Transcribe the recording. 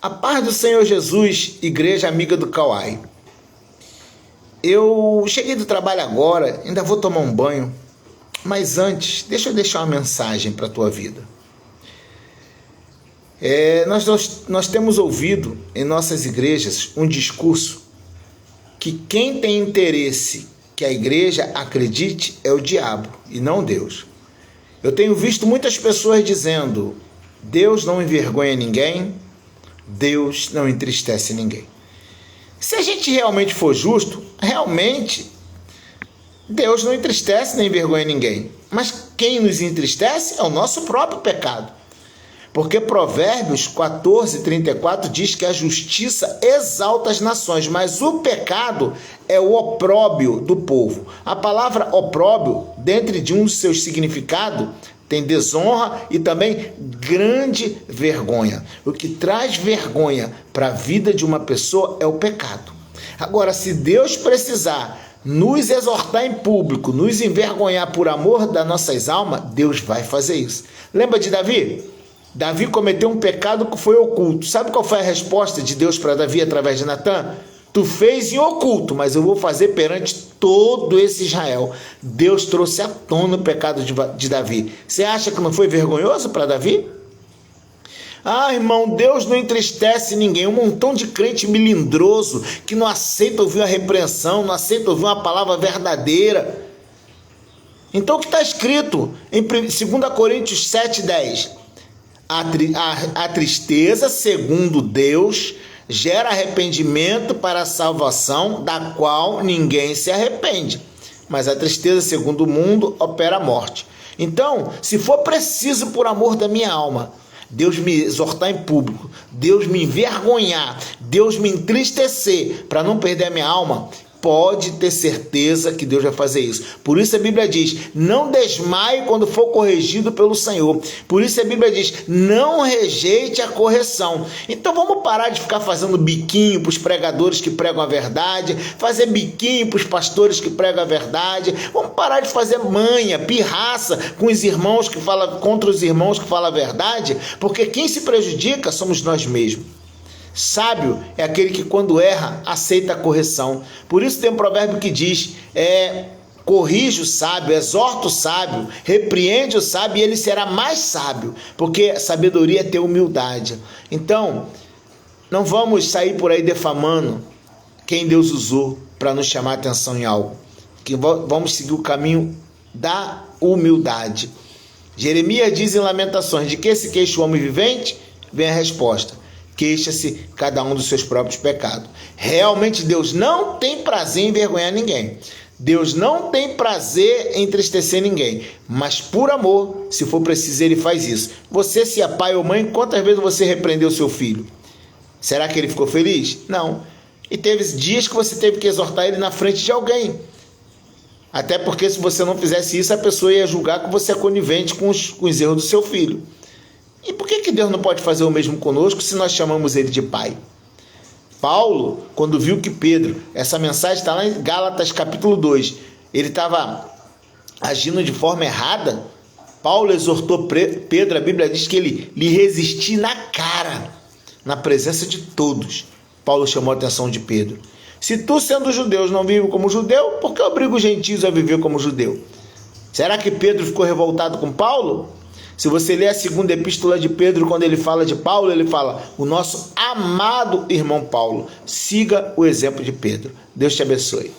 A paz do Senhor Jesus, igreja amiga do Kauai. Eu cheguei do trabalho agora, ainda vou tomar um banho, mas antes, deixa eu deixar uma mensagem para a tua vida. Nós temos ouvido em nossas igrejas um discurso que quem tem interesse que a igreja acredite é o diabo e não Deus. Eu tenho visto muitas pessoas dizendo: Deus não envergonha ninguém, Deus não entristece ninguém. Se a gente realmente for justo, realmente Deus não entristece nem envergonha ninguém. Mas quem nos entristece é o nosso próprio pecado. Porque Provérbios 14:34 diz que a justiça exalta as nações, mas o pecado é o opróbio do povo. A palavra opróbio, dentro de um dos seus significados, tem desonra e também grande vergonha. O que traz vergonha para a vida de uma pessoa é o pecado. Agora, se Deus precisar nos exortar em público, nos envergonhar por amor das nossas almas, Deus vai fazer isso. Lembra de Davi? Davi cometeu um pecado que foi oculto. Sabe qual foi a resposta de Deus para Davi através de Natã? Tu fez em oculto, mas eu vou fazer perante todo esse Israel. Deus trouxe à tona o pecado de Davi. Você acha que não foi vergonhoso para Davi? Ah, irmão, Deus não entristece ninguém. Um montão de crente melindroso que não aceita ouvir a repreensão, não aceita ouvir uma palavra verdadeira. Então o que está escrito em 2 Coríntios 7:10? A tristeza, segundo Deus, gera arrependimento para a salvação, da qual ninguém se arrepende. Mas a tristeza, segundo o mundo, opera a morte. Então, se for preciso por amor da minha alma, Deus me exortar em público, Deus me envergonhar, Deus me entristecer para não perder a minha alma, pode ter certeza que Deus vai fazer isso. Por isso a Bíblia diz: não desmaie quando for corrigido pelo Senhor. Por isso a Bíblia diz: não rejeite a correção. Então vamos parar de ficar fazendo biquinho para os pregadores que pregam a verdade, fazer biquinho para os pastores que pregam a verdade. Vamos parar de fazer manha, pirraça com os irmãos que falam contra os irmãos que falam a verdade, porque quem se prejudica somos nós mesmos. Sábio é aquele que, quando erra, aceita a correção. Por isso tem um provérbio que diz: corrige o sábio, exorta o sábio, repreende o sábio e ele será mais sábio, porque sabedoria é ter humildade. Então, não vamos sair por aí defamando quem Deus usou para nos chamar a atenção em algo. Que vamos seguir o caminho da humildade. Jeremias diz em Lamentações: de que se queixa o homem vivente? Vem a resposta: queixa-se cada um dos seus próprios pecados. Realmente Deus não tem prazer em envergonhar ninguém. Deus não tem prazer em entristecer ninguém. Mas por amor, se for preciso, ele faz isso. Você, se é pai ou mãe, quantas vezes você repreendeu seu filho? Será que ele ficou feliz? Não. E teve dias que você teve que exortar ele na frente de alguém. Até porque se você não fizesse isso, a pessoa ia julgar que você é conivente com os erros do seu filho. E por que Deus não pode fazer o mesmo conosco se nós chamamos ele de pai? Paulo, quando viu que Pedro, essa mensagem está lá em Gálatas capítulo 2, ele estava agindo de forma errada, Paulo exortou Pedro, a Bíblia diz que ele lhe resistiu na cara, na presença de todos. Paulo chamou a atenção de Pedro: se tu, sendo judeu, não vive como judeu, por que obriga os gentios a viver como judeu? Será que Pedro ficou revoltado com Paulo? Se você ler a segunda epístola de Pedro, quando ele fala de Paulo, ele fala: o nosso amado irmão Paulo. Siga o exemplo de Pedro. Deus te abençoe.